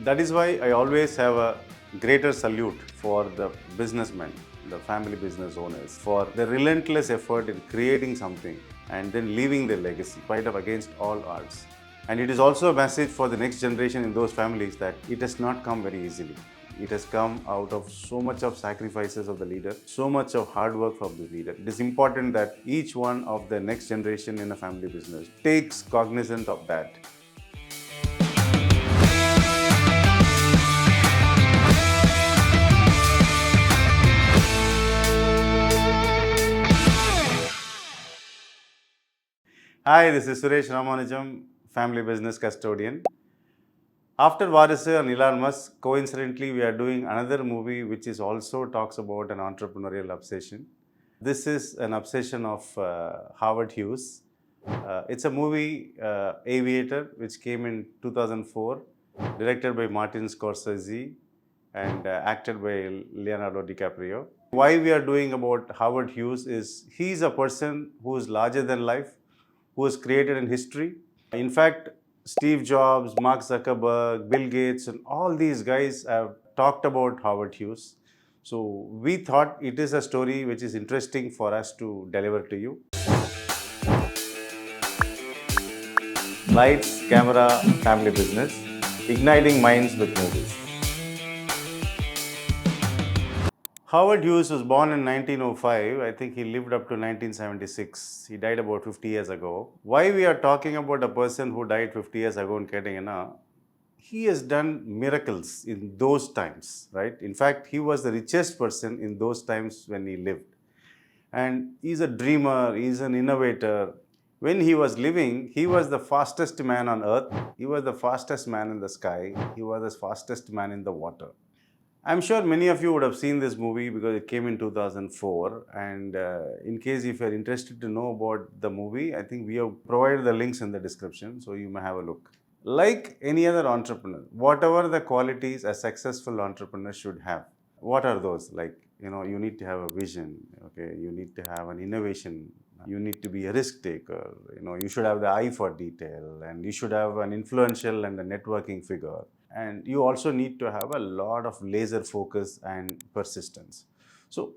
That is why I always have a greater salute for the businessmen, the family business owners, for the relentless effort in creating something and then leaving their legacy, fight up against all odds. And it is also a message for the next generation in those families that it has not come very easily. It has come out of so much of sacrifices of the leader, so much of hard work from the leader. It is important that each one of the next generation in a family business takes cognizance of that. Hi, this is Suresh Ramanujam, family business custodian. After Varisu and Elon Musk, coincidentally, we are doing another movie which is also talks about an entrepreneurial obsession. This is an obsession of Howard Hughes. It's a movie, Aviator, which came in 2004, directed by Martin Scorsese and acted by Leonardo DiCaprio. Why we are doing about Howard Hughes is he's a person who is larger than life, who is created in history. In fact, Steve Jobs, Mark Zuckerberg, Bill Gates, and all these guys have talked about Howard Hughes. So we thought it is a story which is interesting for us to deliver to you. Lights, camera, family business, igniting minds with movies. Howard Hughes was born in 1905. I think he lived up to 1976. He died about 50 years ago. Why we are talking about a person who died 50 years ago in Ketingana? He has done miracles in those times, right? In fact, he was the richest person in those times when he lived. And he's a dreamer, he's an innovator. When he was living, he was the fastest man on earth, he was the fastest man in the sky, he was the fastest man in the water. I'm sure many of you would have seen this movie because it came in 2004. And in case if you're interested to know about the movie, I think we have provided the links in the description, so you may have a look. Like any other entrepreneur, whatever the qualities a successful entrepreneur should have, what are those? Like, you need to have a vision, okay? You need to have an innovation. You need to be a risk taker. You should have the eye for detail, and you should have an influential and a networking figure. And you also need to have a lot of laser focus and persistence. So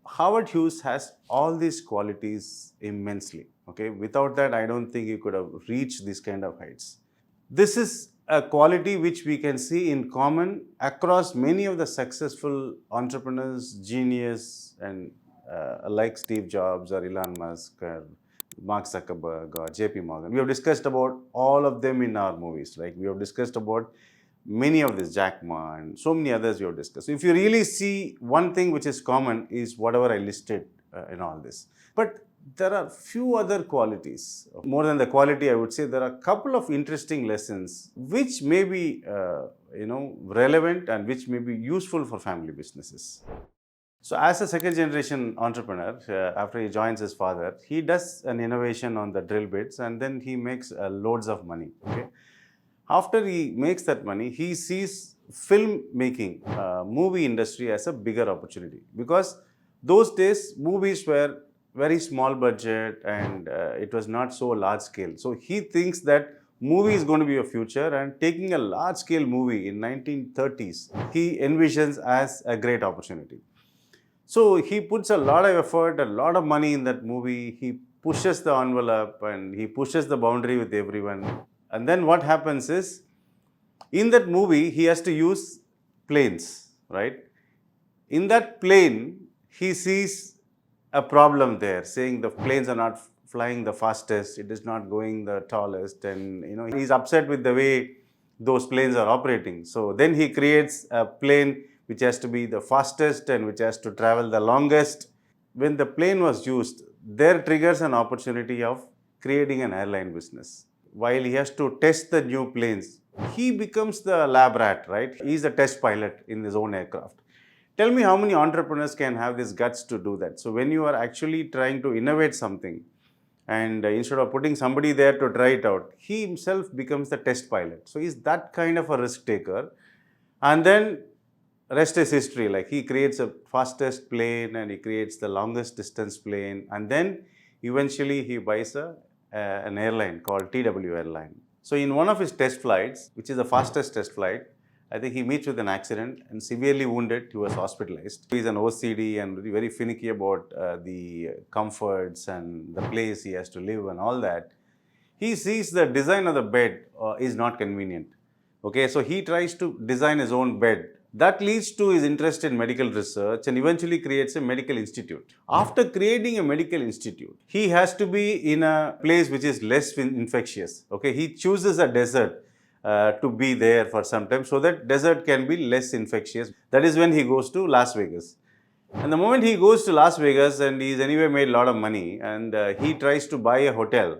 Howard Hughes has all these qualities immensely. Okay, without that, I don't think he could have reached these kind of heights. This is a quality which we can see in common across many of the successful entrepreneurs, genius, and like Steve Jobs or Elon Musk or Mark Zuckerberg or JP Morgan. We have discussed about all of them in our movies. Like we have discussed about many of this, Jack Ma and so many others we have discussed. So if you really see one thing which is common is whatever I listed in all this. But there are few other qualities. More than the quality, I would say there are a couple of interesting lessons which may be relevant and which may be useful for family businesses. So as a second generation entrepreneur, after he joins his father, he does an innovation on the drill bits and then he makes loads of money. Okay? After he makes that money, he sees film making, movie industry as a bigger opportunity, because those days movies were very small budget and it was not so large scale. So he thinks that movie is going to be a future, and taking a large scale movie in 1930s, he envisions as a great opportunity. So he puts a lot of effort, a lot of money in that movie. He pushes the envelope and he pushes the boundary with everyone. And then what happens is, in that movie, he has to use planes, right? In that plane, he sees a problem there, saying the planes are not flying the fastest, it is not going the tallest, and he's upset with the way those planes are operating. So then he creates a plane which has to be the fastest and which has to travel the longest. When the plane was used, there triggers an opportunity of creating an airline business. While he has to test the new planes, he becomes the lab rat, right? He's a test pilot in his own aircraft. Tell me how many entrepreneurs can have this guts to do that. So when you are actually trying to innovate something, and instead of putting somebody there to try it out, he himself becomes the test pilot. So he's that kind of a risk taker. And then rest is history. Like he creates a fastest plane and he creates the longest distance plane, and then eventually he buys an airline called TW Airline. So in one of his test flights, which is the fastest test flight, I think he meets with an accident and severely wounded. He was hospitalized. He's an OCD and very finicky about the comforts and the place he has to live and all that. He sees the design of the bed is not convenient. Okay, so he tries to design his own bed. That leads to his interest in medical research and eventually creates a medical institute. After creating a medical institute, he has to be in a place which is less infectious. Okay, he chooses a desert to be there for some time so that desert can be less infectious. That is when he goes to Las Vegas. And the moment he goes to Las Vegas, and he's anyway made a lot of money, and he tries to buy a hotel.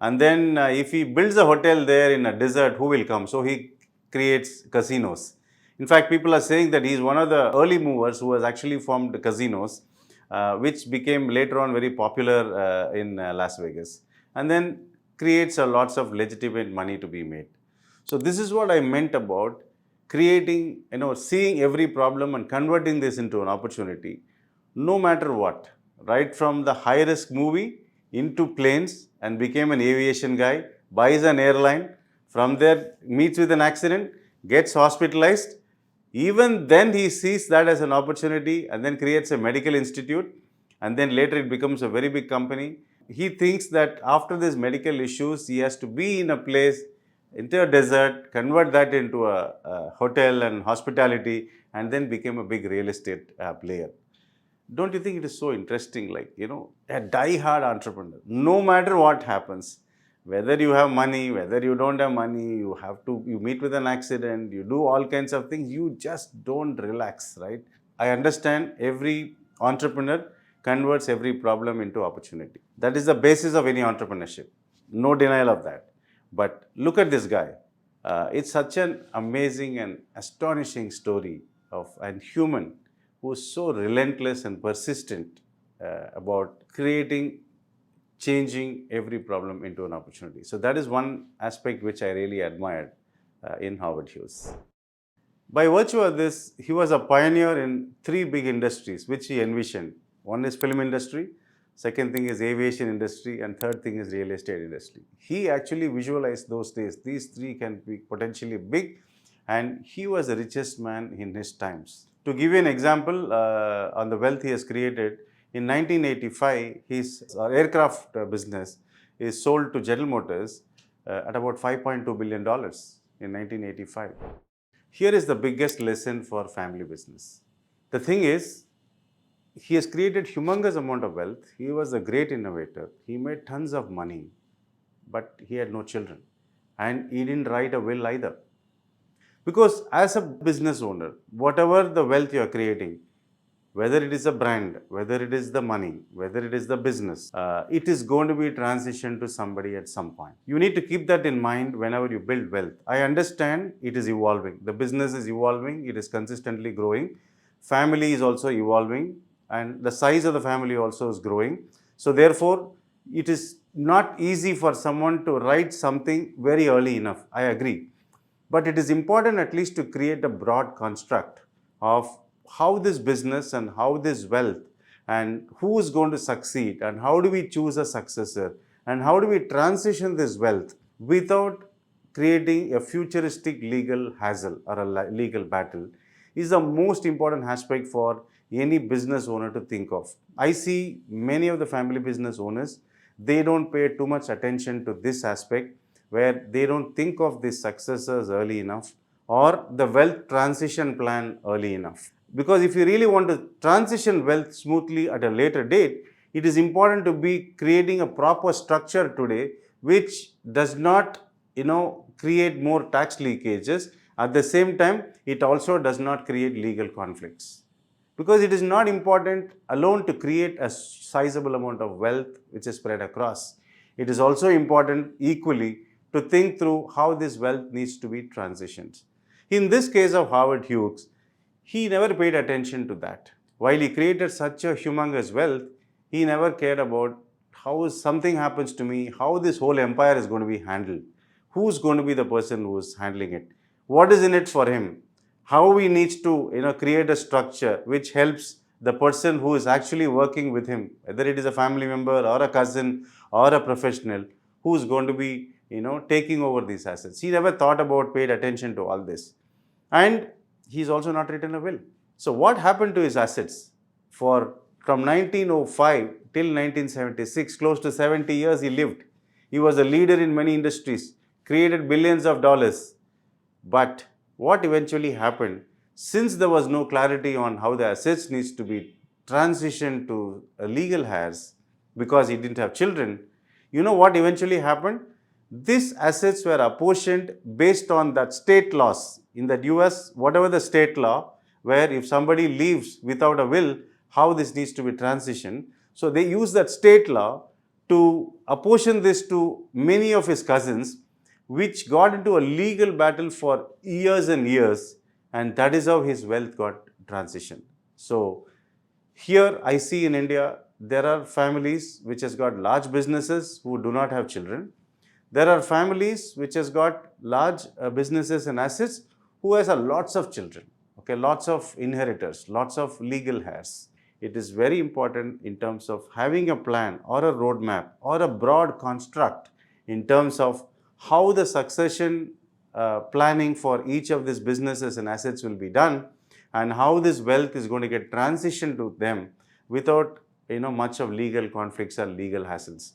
And then if he builds a hotel there in a desert, who will come? So he creates casinos. In fact, people are saying that he's one of the early movers who has actually formed casinos, which became later on very popular in Las Vegas. And then creates lots of legitimate money to be made. So this is what I meant about creating, seeing every problem and converting this into an opportunity, no matter what. Right from the high risk movie into planes and became an aviation guy, buys an airline, from there meets with an accident, gets hospitalized. Even then he sees that as an opportunity and then creates a medical institute, and then later it becomes a very big company. He thinks that after these medical issues, he has to be in a place, into a desert, convert that into a hotel and hospitality, and then became a big real estate player. Don't you think it is so interesting? Like, a die-hard entrepreneur, no matter what happens, whether you have money, whether you don't have money, you meet with an accident, you do all kinds of things, you just don't relax, right? I understand every entrepreneur converts every problem into opportunity. That is the basis of any entrepreneurship. No denial of that. But look at this guy. It's such an amazing and astonishing story of a human who is so relentless and persistent about changing every problem into an opportunity. So that is one aspect which I really admired in Howard Hughes. By virtue of this, he was a pioneer in three big industries which he envisioned. One is film industry, second thing is aviation industry, and third thing is real estate industry. He actually visualized those days. These three can be potentially big, and he was the richest man in his times. To give you an example on the wealth he has created, in 1985, his aircraft business is sold to General Motors at about $5.2 billion in 1985. Here is the biggest lesson for family business. The thing is, he has created humongous amount of wealth. He was a great innovator. He made tons of money, but he had no children. And he didn't write a will either. Because as a business owner, whatever the wealth you are creating, whether it is a brand, whether it is the money, whether it is the business, it is going to be transitioned to somebody at some point. You need to keep that in mind whenever you build wealth. I understand it is evolving. The business is evolving. It is consistently growing. Family is also evolving, and the size of the family also is growing. So therefore, it is not easy for someone to write something very early enough. I agree. But it is important at least to create a broad construct of how this business and how this wealth and who is going to succeed and how do we choose a successor and how do we transition this wealth without creating a futuristic legal hassle or a legal battle is the most important aspect for any business owner to think of. I see many of the family business owners, they don't pay too much attention to this aspect, where they don't think of the successors early enough or the wealth transition plan early enough. Because if you really want to transition wealth smoothly at a later date, it is important to be creating a proper structure today which does not, create more tax leakages. At the same time, it also does not create legal conflicts. Because it is not important alone to create a sizable amount of wealth which is spread across. It is also important equally to think through how this wealth needs to be transitioned. In this case of Howard Hughes, he never paid attention to that. While he created such a humongous wealth, he never cared about how something happens to me, how this whole empire is going to be handled, who's going to be the person who is handling it, what is in it for him, how he needs to create a structure which helps the person who is actually working with him, whether it is a family member or a cousin or a professional who is going to be taking over these assets. He never thought about, paid attention to all this. and he's also not written a will. So what happened to his assets? For from 1905 till 1976, close to 70 years he lived. He was a leader in many industries, created billions of dollars. But what eventually happened, since there was no clarity on how the assets needs to be transitioned to a legal heirs, because he didn't have children, you know what eventually happened? These assets were apportioned based on that state laws. In the US, whatever the state law, where if somebody leaves without a will, how this needs to be transitioned. So they use that state law to apportion this to many of his cousins, which got into a legal battle for years and years, and that is how his wealth got transitioned. So here I see in India, there are families which has got large businesses who do not have children. There are families which has got large businesses and assets who has a lots of children, okay, lots of inheritors, lots of legal heirs. It is very important in terms of having a plan or a roadmap or a broad construct in terms of how the succession planning for each of these businesses and assets will be done, and how this wealth is going to get transitioned to them without much of legal conflicts or legal hassles.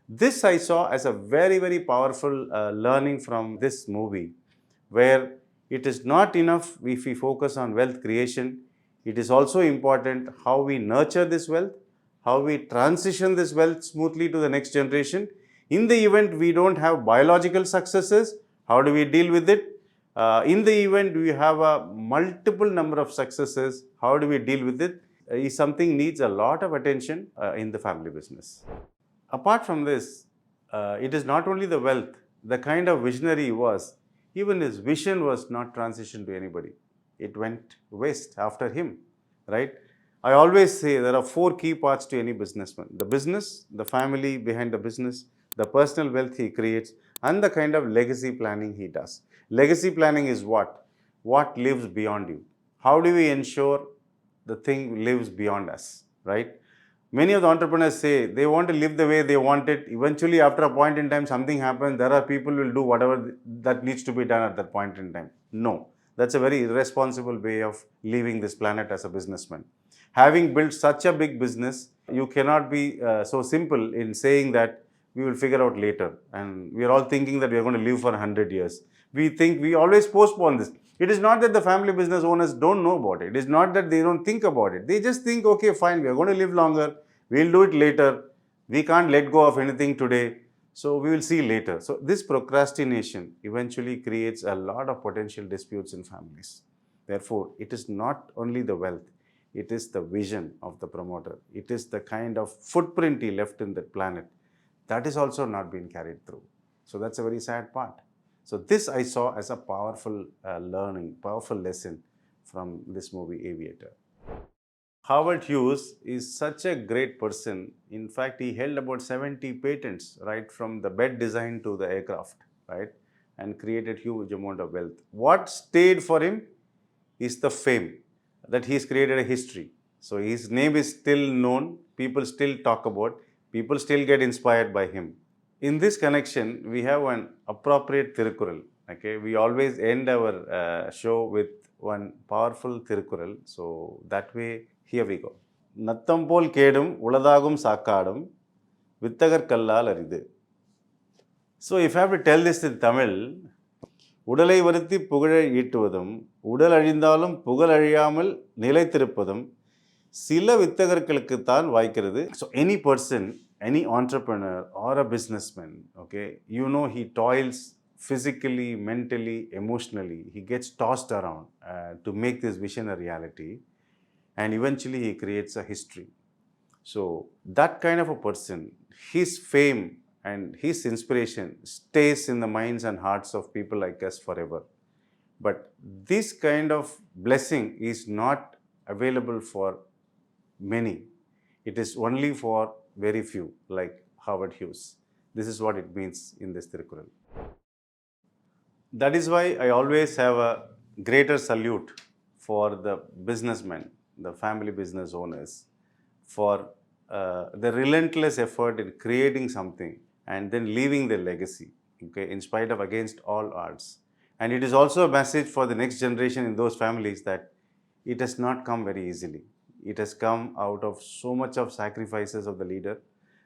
This I saw as a very, very powerful learning from this movie, where it is not enough if we focus on wealth creation. It is also important how we nurture this wealth, how we transition this wealth smoothly to the next generation. In the event we don't have biological successes, how do we deal with it? In the event we have a multiple number of successes, how do we deal with it? Is something needs a lot of attention in the family business. Apart from this, it is not only the wealth, the kind of visionary he was, even his vision was not transitioned to anybody. It went waste after him, right? I always say there are four key parts to any businessman: the business, the family behind the business, the personal wealth he creates, and the kind of legacy planning he does. Legacy planning is what? What lives beyond you? How do we ensure the thing lives beyond us, right? Many of the entrepreneurs say they want to live the way they want it. Eventually, after a point in time, something happens. There are people who will do whatever that needs to be done at that point in time. No, that's a very irresponsible way of leaving this planet as a businessman. Having built such a big business, you cannot be so simple in saying that we will figure out later. And we are all thinking that we are going to live for 100 years. We think we always postpone this. It is not that the family business owners don't know about it. It is not that they don't think about it. They just think, okay, fine, we are going to live longer. We'll do it later. We can't let go of anything today. So we will see later. So this procrastination eventually creates a lot of potential disputes in families. Therefore, it is not only the wealth, it is the vision of the promoter. It is the kind of footprint he left in the planet. That is also not being carried through. So that's a very sad part. So this I saw as a powerful learning, powerful lesson from this movie Aviator. Howard Hughes is such a great person. In fact, he held about 70 patents, right, from the bed design to the aircraft, right, and created huge amount of wealth. What stayed for him is the fame, that he's created a history. So his name is still known, people still talk about, people still get inspired by him. In this connection, we have an appropriate Thirukkural. Okay, we always end our show with one powerful Thirukkural. So that way, here we go. Natham போல் கேடும் உளதாகும் சாக்காடும் வித்தகர் கல்லால் அரிது. So if I have to tell this in Tamil, உடலை வருத்தி புகழை ஈட்டுவதும் உடல் அழிந்தாலும் புகழ் அழியாமல் நிலைத்திருப்பதும் சில வித்தகர்களுக்குத்தான் வாய்க்கிறது. So any person, any entrepreneur or a businessman, okay, he toils physically, mentally, emotionally. He gets tossed around to make this vision a reality, and eventually he creates a history. So that kind of a person, his fame and his inspiration stays in the minds and hearts of people like us forever. But this kind of blessing is not available for many. It is only for very few, like Howard Hughes. This is what it means in this Thirukkural. That is why I always have a greater salute for the businessmen, the family business owners, for the relentless effort in creating something and then leaving their legacy, okay, in spite of against all odds. And it is also a message for the next generation in those families that it has not come very easily. It has come out of so much of sacrifices of the leader,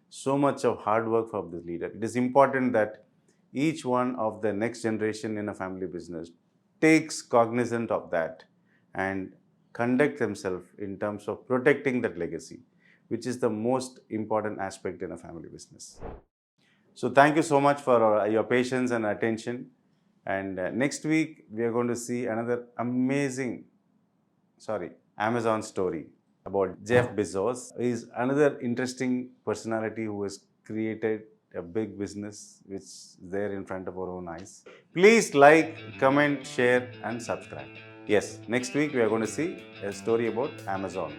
so much of hard work of the leader. It is important that each one of the next generation in a family business takes cognizance of that and conduct themselves in terms of protecting that legacy, which is the most important aspect in a family business. So thank you so much for your patience and attention. And next week we are going to see another Amazon story about Jeff Bezos. He is another interesting personality who has created a big business which is there in front of our own eyes. Please like, comment, share, and subscribe. Yes, next week we are going to see a story about Amazon.